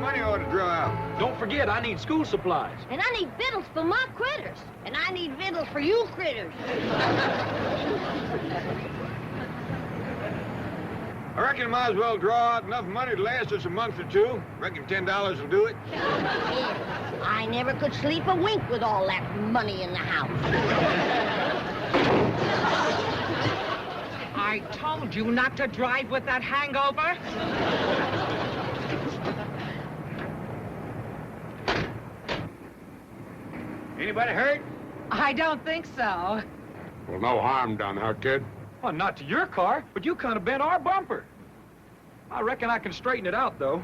money ought to draw out. Don't forget, I need school supplies. And I need victuals for my critters. And I need victuals for you critters. I reckon I might as well draw out enough money to last us a month or two. Reckon $10 will do it. Yeah, I never could sleep a wink with all that money in the house. I told you not to drive with that hangover. Anybody hurt? I don't think so. Well, no harm done, huh, kid? Well, not to your car, but you kind of bent our bumper. I reckon I can straighten it out, though.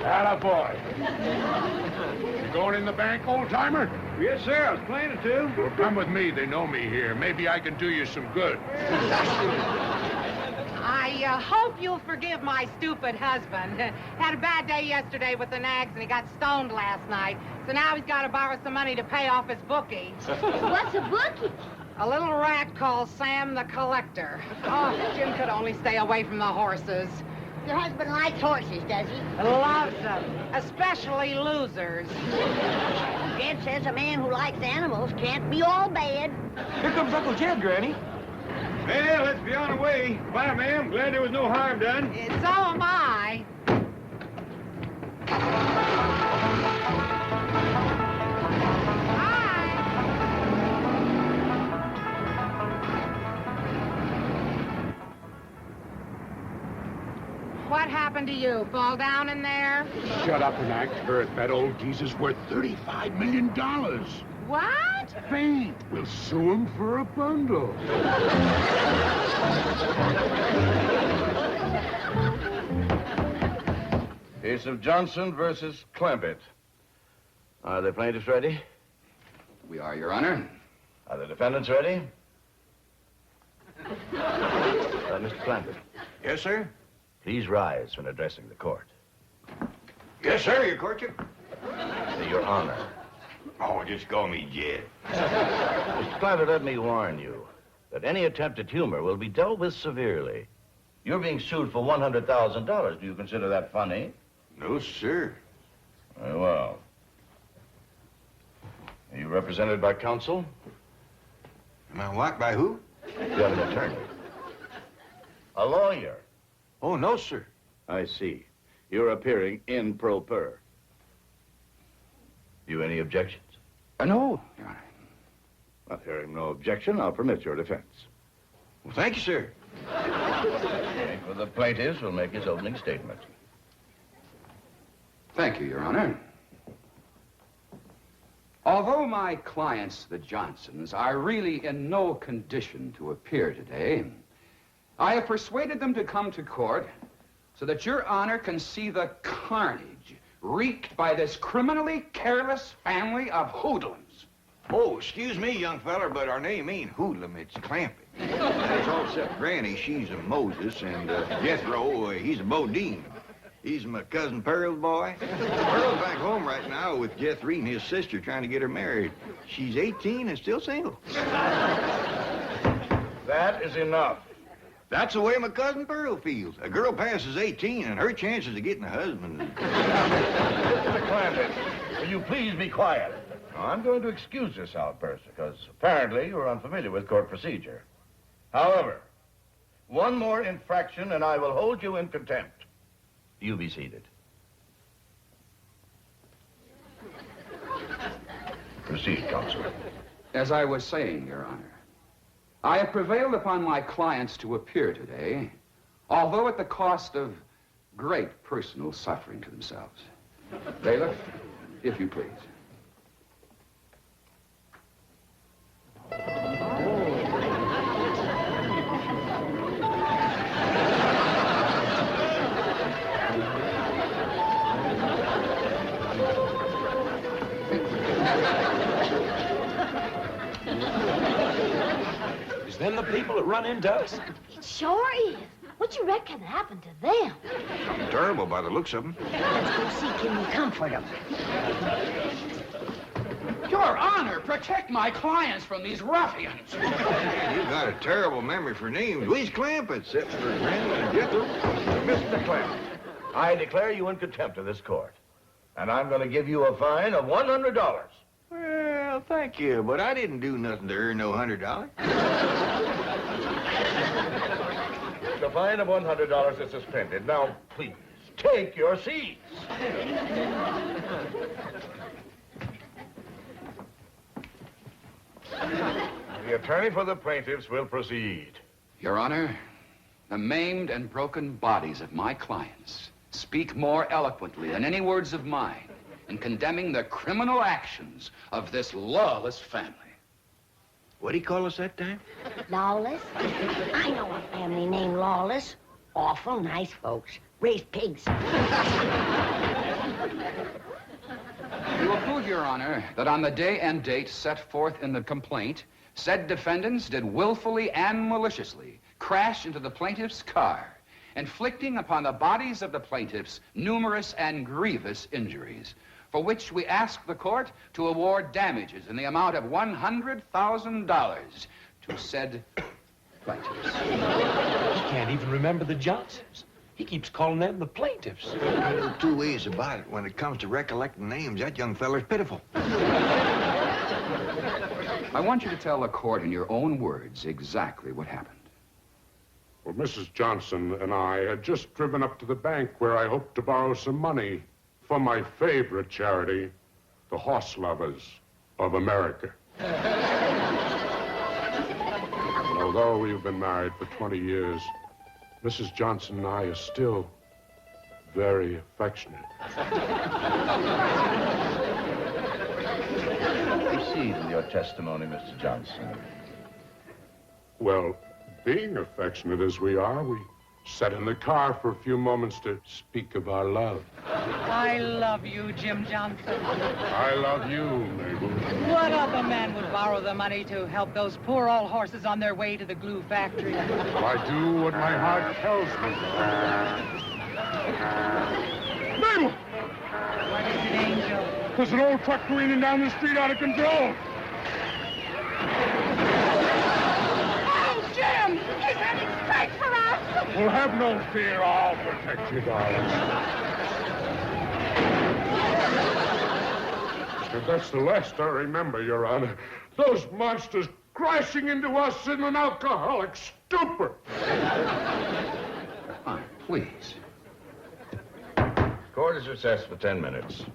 Attaboy. You going in the bank, old-timer? Yes, sir. I was planning to. Well, come with me. They know me here. Maybe I can do you some good. I hope you'll forgive my stupid husband. Had a bad day yesterday with the nags, and he got stoned last night. So now he's got to borrow some money to pay off his bookie. What's a bookie? A little rat called Sam the Collector. Oh, Jim could only stay away from the horses. Your husband likes horses, does he? Loves them, especially losers. Jed says a man who likes animals can't be all bad. Here comes Uncle Jed, Granny. Well, let's be on the way. Bye, ma'am. Glad there was no harm done. So am I. What happened to you? Fall down in there? Shut up and act hurt. That old geezer's worth $35 million. What? Faint. We'll sue him for a bundle. Case of Johnson versus Clampetts. Are the plaintiffs ready? We are, Your Honor. Are the defendants ready? Mr. Clampetts, Yes, sir. please rise when addressing the court. Yes, sir, your courtship. Your Honor. Oh, just call me Jed. Mr. Clampetts, let me warn you that any attempt at humor will be dealt with severely. You're being sued for $100,000. Do you consider that funny? No, sir. Very well. Are you represented by counsel? Am I what? By who? You have an attorney. A lawyer. Oh, no, sir. I see. You're appearing in pro per. You any objections? No, Your Honor. Well, hearing no objection, I'll permit your defense. Well, thank you, sir. For the plaintiffs will make his opening statement. Thank you, Your Honor. Although my clients, the Johnsons, are really in no condition to appear today, I have persuaded them to come to court so that Your Honor can see the carnage wreaked by this criminally careless family of hoodlums. Oh, excuse me, young feller, but our name ain't Hoodlum, it's Clampett. That's all except Granny, she's a Moses, and Jethro, he's a Bodine. He's my cousin Pearl's boy. Pearl's back home right now with Jethro and his sister trying to get her married. She's 18 and still single. That is enough. That's the way my cousin Pearl feels. A girl passes 18 and her chances of getting a husband. Mr. Clampetts, will you please be quiet? Now, I'm going to excuse this outburst because apparently you're unfamiliar with court procedure. However, one more infraction and I will hold you in contempt. You be seated. Proceed, counsel. As I was saying, Your Honor, I have prevailed upon my clients to appear today, although at the cost of great personal suffering to themselves. Bailiff, if you please. Is them the people that run into us? It sure is. What you reckon happened to them? Something terrible by the looks of them. Let's go see, can we comfort them? Sure, protect my clients from these ruffians. Man, you got a terrible memory for names. We's Clampetts, except for Granny and Jethro. Mr. Clampett, I declare you in contempt of this court. And I'm going to give you a fine of $100. Well, thank you, but I didn't do nothing to earn no $100. The fine of $100 is suspended. Now, please, take your seats. The attorney for the plaintiffs will proceed. Your Honor, the maimed and broken bodies of my clients speak more eloquently than any words of mine in condemning the criminal actions of this lawless family. What'd he call us that time? Lawless? I know a family named Lawless. Awful nice folks. Raised pigs. You will prove, Your Honor, that on the day and date set forth in the complaint, said defendants did willfully and maliciously crash into the plaintiff's car, inflicting upon the bodies of the plaintiffs numerous and grievous injuries, for which we ask the court to award damages in the amount of $100,000 to said plaintiffs. He can't even remember the Johnsons. He keeps calling them the plaintiffs. There are two ways about it. When it comes to recollecting names, that young feller's pitiful. I want you to tell the court in your own words exactly what happened. Well, Mrs. Johnson and I had just driven up to the bank where I hoped to borrow some money for my favorite charity, the Horse Lovers of America. And although we've been married for 20 years, Mrs. Johnson and I are still very affectionate. Proceed with your testimony, Mr. Johnson. Well, being affectionate as we are, we sat in the car for a few moments to speak of our love. I love you, Jim Johnson. I love you, Mabel. What other man would borrow the money to help those poor old horses on their way to the glue factory? Well, I do what my heart tells me. Mabel! What is it, Angel? There's an old truck careening down the street out of control. Hey, Jim! He's heading straight for us! Well, have no fear. I'll protect you, darling. And that's the last I remember, Your Honor. Those monsters crashing into us in an alcoholic stupor. Come on, please. Court is recessed for 10 minutes.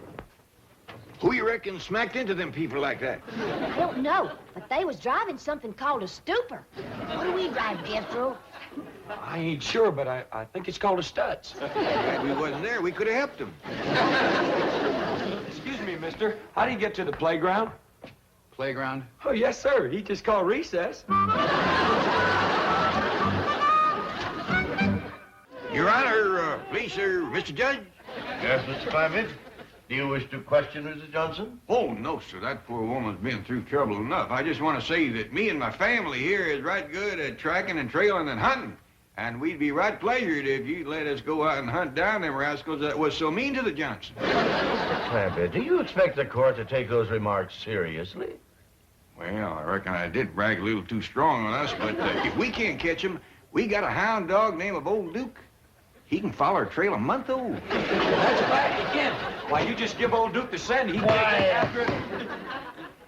Who you reckon smacked into them people like that? I don't know, but they was driving something called a stupor. What do we drive, Jethro? I ain't sure, but I think it's called a Stutz. Glad we wasn't there. We could have helped them. Excuse me, mister. How do you get to the playground? Playground? Oh, yes, sir. He just called recess. Your Honor, please, sir, Mr. Judge. Yes, Mr. Clampett? Do you wish to question Mrs. Johnson? Oh, no, sir. That poor woman's been through trouble enough. I just want to say that me and my family here is right good at tracking and trailing and hunting. And we'd be right pleasured if you'd let us go out and hunt down them rascals that was so mean to the Johnsons. Mr. Clampett, do you expect the court to take those remarks seriously? Well, I reckon I did brag a little too strong on us, but if we can't catch him, we got a hound dog named Old Duke. He can follow our trail a month old. That's back again. Why, you just give old Duke the scent, he can get after it.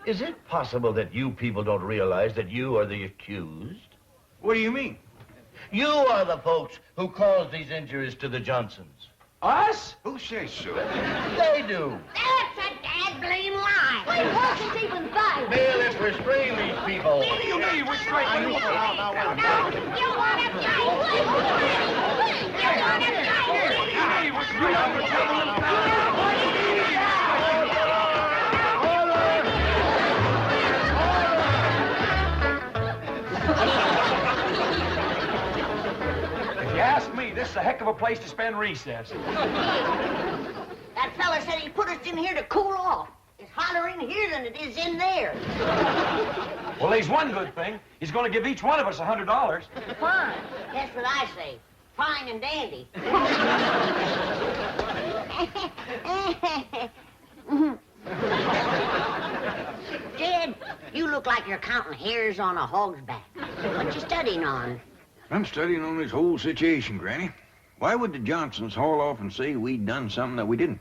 Is it possible that you people don't realize that you are the accused? What do you mean? You are the folks who caused these injuries to the Johnsons. Us? Who says so? They do. That's a dad-blame lie! Wait, horses even fight! Bailiff, restrain these people. What do you mean, we're straight? You want to fight! Hey, we're straight out of trouble in If you ask me, this is a heck of a place to spend recess. That fella said he put us in here to cool off. It's hotter in here than it is in there. Well, there's one good thing. He's going to give each one of us $100. Fine. That's what I say. Fine and dandy. Jed, look like you're counting hairs on a hog's back. What you studying on? I'm studying on this whole situation, Granny. Why would the Johnsons haul off and say we'd done something that we didn't?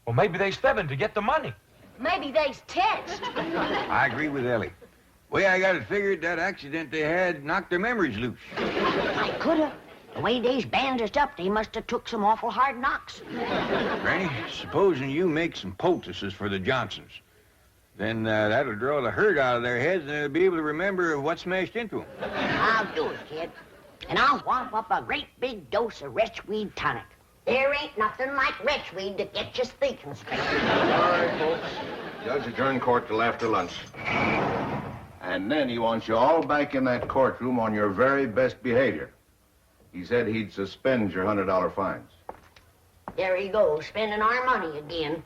Well, maybe they's fibbing to get the money. Maybe they's text. I agree with Ellie. Way I got it figured, that accident they had knocked their memories loose. I coulda. The way they's bandaged up, they must have took some awful hard knocks. Granny, supposing you make some poultices for the Johnsons, then that'll draw the hurt out of their heads and they'll be able to remember what smashed into them. I'll do it, kid. And I'll whop up a great big dose of retchweed tonic. There ain't nothing like retchweed to get you thinking straight. All right, folks. Judge adjourned court till after lunch. And then he wants you all back in that courtroom on your very best behavior. He said he'd suspend your $100 fines. There he goes, spending our money again.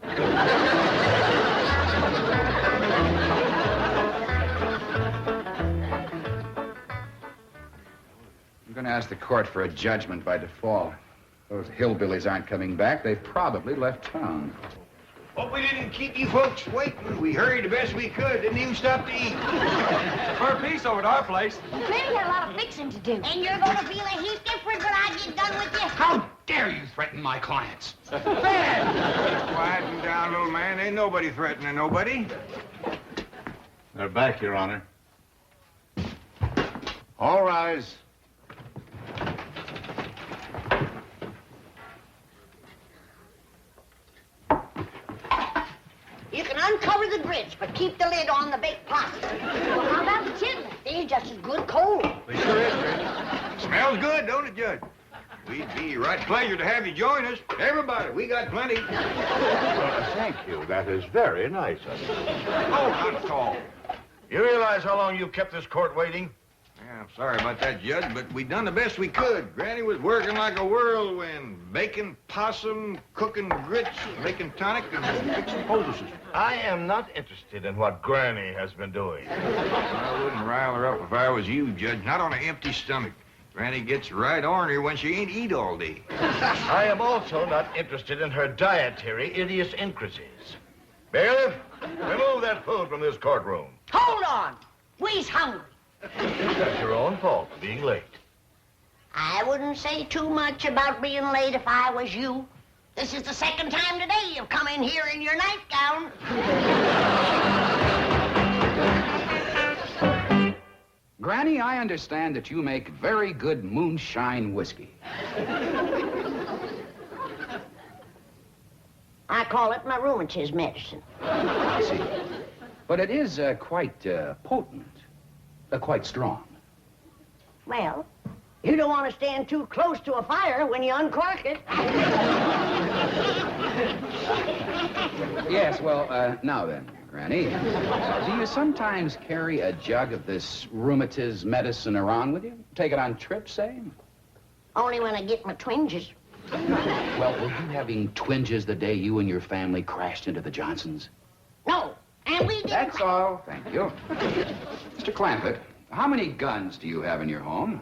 I'm going to ask the court for a judgment by default. Those hillbillies aren't coming back. They've probably left town. Hope we didn't keep you folks waiting. We hurried the best we could. Didn't even stop to eat. For a piece over at our place. You clearly got a lot of fixing to do. And you're going to feel a heap different when I get done with you. How dare you threaten my clients? Quieten down, little man. Ain't nobody threatening nobody. They're back, Your Honor. All rise. You can uncover the grits, but keep the lid on the baked pasta. Well, how about the chitlins? They're just as good cold. They sure is, Granny. Smells good, don't it, Judge? We'd be right pleasure to have you join us. Everybody, we got plenty. Thank you. That is very nice of you. Oh, not at all. You realize how long you've kept this court waiting? Yeah, I'm sorry about that, Judge, but we done the best we could. Granny was working like a whirlwind, baking possum, cooking grits, making tonic, and fixing poultices. I am not interested in what Granny has been doing. I wouldn't rile her up if I was you, Judge. Not on an empty stomach. Granny gets right ornery when she ain't eat all day. I am also not interested in her dietary idiosyncrasies. Bailiff, remove that food from this courtroom. Hold on. We's hungry. That's your own fault for being late. I wouldn't say too much about being late if I was you. This is the second time today you've come in here in your nightgown. Granny, I understand that you make very good moonshine whiskey. I call it my rheumatism medicine. I see. But it is quite potent, quite strong. Well, you don't want to stand too close to a fire when you uncork it. Yes, well, now then, Granny, do you sometimes carry a jug of this rheumatism medicine around with you? Take it on trips, say? Only when I get my twinges. Well, were you having twinges the day you and your family crashed into the Johnsons? No, and we didn't. That's all, thank you. Mr. Clampett, how many guns do you have in your home?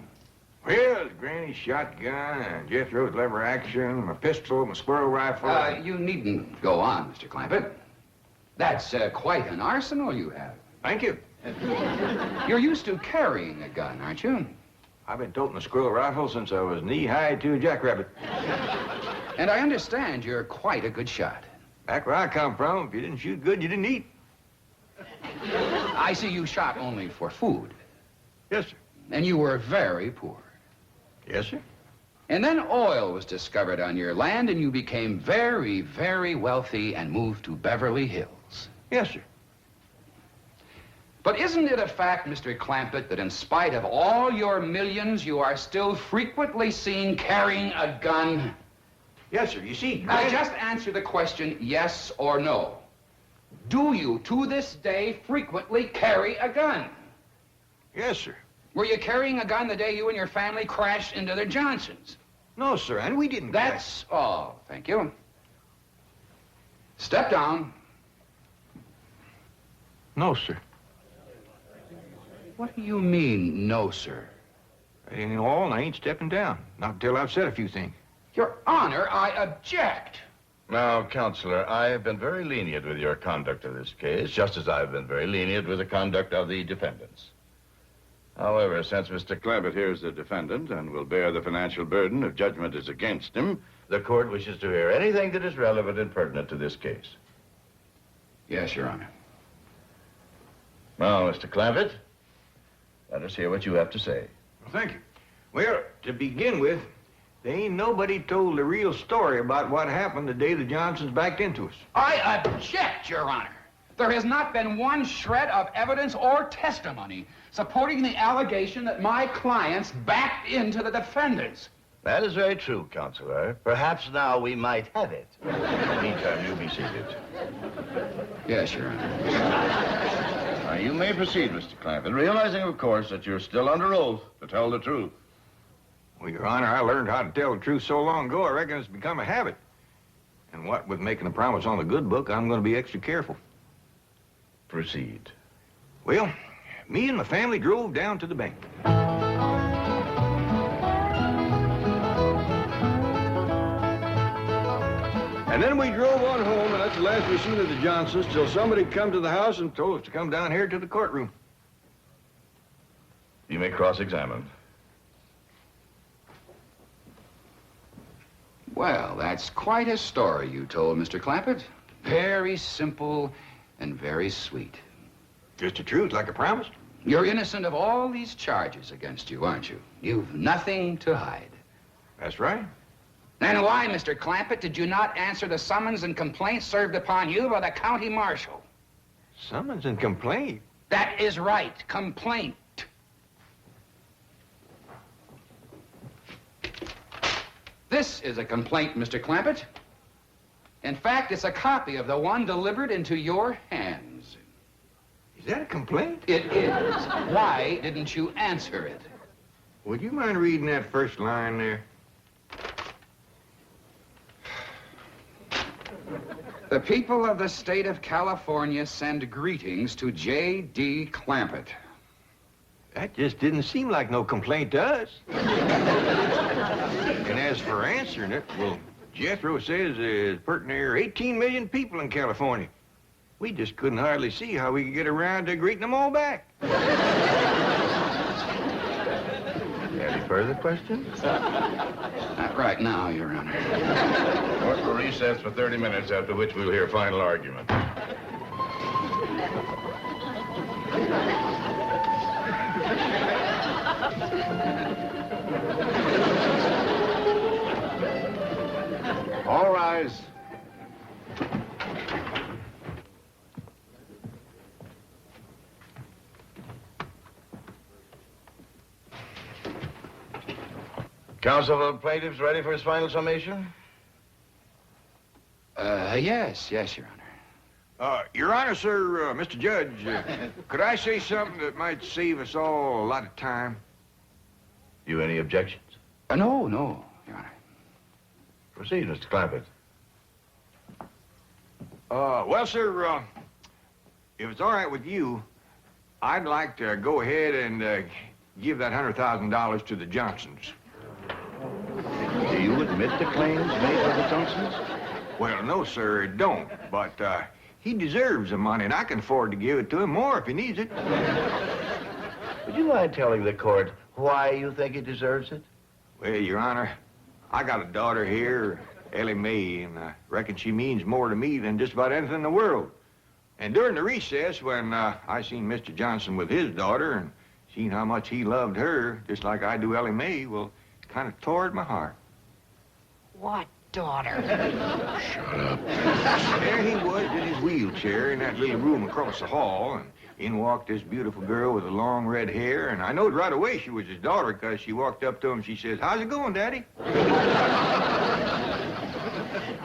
Well, it's Granny's shotgun, and Jethro's lever action, my pistol, my squirrel rifle. You needn't go on, Mr. Clampett. That's quite an arsenal you have. Thank you. You're used to carrying a gun, aren't you? I've been toting a squirrel rifle since I was knee-high to a jackrabbit. And I understand you're quite a good shot. Back where I come from, if you didn't shoot good, you didn't eat. I see you shot only for food. Yes, sir. And you were very poor. Yes, sir. And then oil was discovered on your land, and you became very, very wealthy and moved to Beverly Hills. Yes, sir. But isn't it a fact, Mr. Clampett, that in spite of all your millions, you are still frequently seen carrying a gun? Yes, sir. You see, Now, just answer the question, yes or no. Do you, to this day, frequently carry a gun? Yes, sir. Were you carrying a gun the day you and your family crashed into the Johnsons? No, sir, and we didn't. That's all. Thank you. Step down. No, sir. What do you mean, no, sir? I ain't all, and I ain't stepping down. Not until I've said a few things. Your Honor, I object. Now, Counselor, I have been very lenient with your conduct of this case, just as I've been very lenient with the conduct of the defendants. However, since Mr. Clampett here is the defendant and will bear the financial burden if judgment is against him, the court wishes to hear anything that is relevant and pertinent to this case. Yes, Your Honor. Now, Mr. Clampett, let us hear what you have to say. Well, thank you. Well, to begin with, there ain't nobody told the real story about what happened the day the Johnsons backed into us. I object, Your Honor. There has not been one shred of evidence or testimony supporting the allegation that my clients backed into the defendants. That is very true, Counselor. Perhaps now we might have it. In the meantime, you be seated. Yes, Your Honor. Now, you may proceed, Mr. Clampett, realizing, of course, that you're still under oath to tell the truth. Well, Your Honor, I learned how to tell the truth so long ago, I reckon it's become a habit. And what with making a promise on the good book, I'm going to be extra careful. Proceed. Well, me and my family drove down to the bank. And then we drove on home, and that's the last we seen of the Johnsons till somebody come to the house and told us to come down here to the courtroom. You may cross-examine. Well, that's quite a story you told, Mr. Clampett. Very simple and very sweet. Just the truth, like I promised. You're innocent of all these charges against you, aren't you? You've nothing to hide. That's right. Then why, Mr. Clampett, did you not answer the summons and complaint served upon you by the county marshal? Summons and complaint? That is right, complaint. This is a complaint, Mr. Clampett. In fact, it's a copy of the one delivered into your hands. Is that a complaint? It is. Why didn't you answer it? Would you mind reading that first line there? The people of the state of California send greetings to J.D. Clampett. That just didn't seem like no complaint to us. And as for answering it, well, Jethro says there's pretty near 18 million people in California. We just couldn't hardly see how we could get around to greeting them all back. Any further questions? Not right now, Your Honor. Court will recess for 30 minutes, after which we'll hear final argument. All rise. Counsel for the plaintiffs ready for his final summation? Yes, Your Honor. Your Honor, sir, Mr. Judge, could I say something that might save us all a lot of time? You any objections? No, Your Honor. Proceed, Mr. Clampett. Well, sir, if it's all right with you, I'd like to go ahead and give that $100,000 to the Johnsons. Do you admit the claims made by the Johnsons? Well, no, sir, it don't. But he deserves the money, and I can afford to give it to him more if he needs it. Would you mind telling the court why you think he deserves it? Well, Your Honor, I got a daughter here, Ellie Mae, and I reckon she means more to me than just about anything in the world. And during the recess, when I seen Mr. Johnson with his daughter and seen how much he loved her, just like I do Ellie Mae, well, it kind of tore at my heart. What daughter? Shut up. There he was in his wheelchair in that little room across the hall, and in walked this beautiful girl with the long red hair, and I knowed right away she was his daughter because she walked up to him and she says, "How's it going, Daddy?"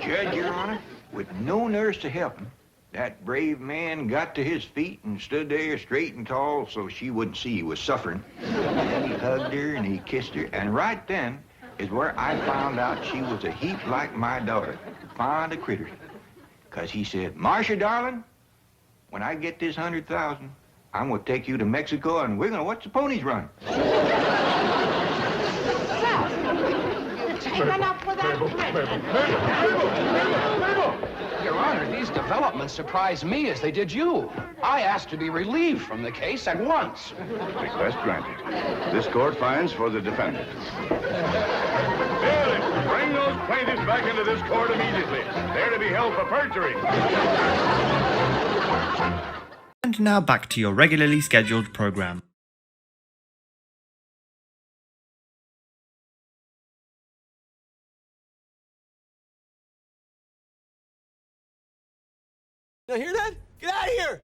Judge, Your Honor, with no nurse to help him, that brave man got to his feet and stood there straight and tall so she wouldn't see he was suffering. And he hugged her and he kissed her, and right then is where I found out she was a heap like my daughter, fond of critters. Because he said, "Marcia, darling, when I get this 100,000, I'm going to take you to Mexico and we're going to watch the ponies run." Take enough for that. Mabel. developments surprised me as they did you. I asked to be relieved from the case at once. Request granted. This court finds for the defendant. Bailiff, bring those plaintiffs back into this court immediately. They're to be held for perjury. And now back to your regularly scheduled program. You hear that? Get out of here!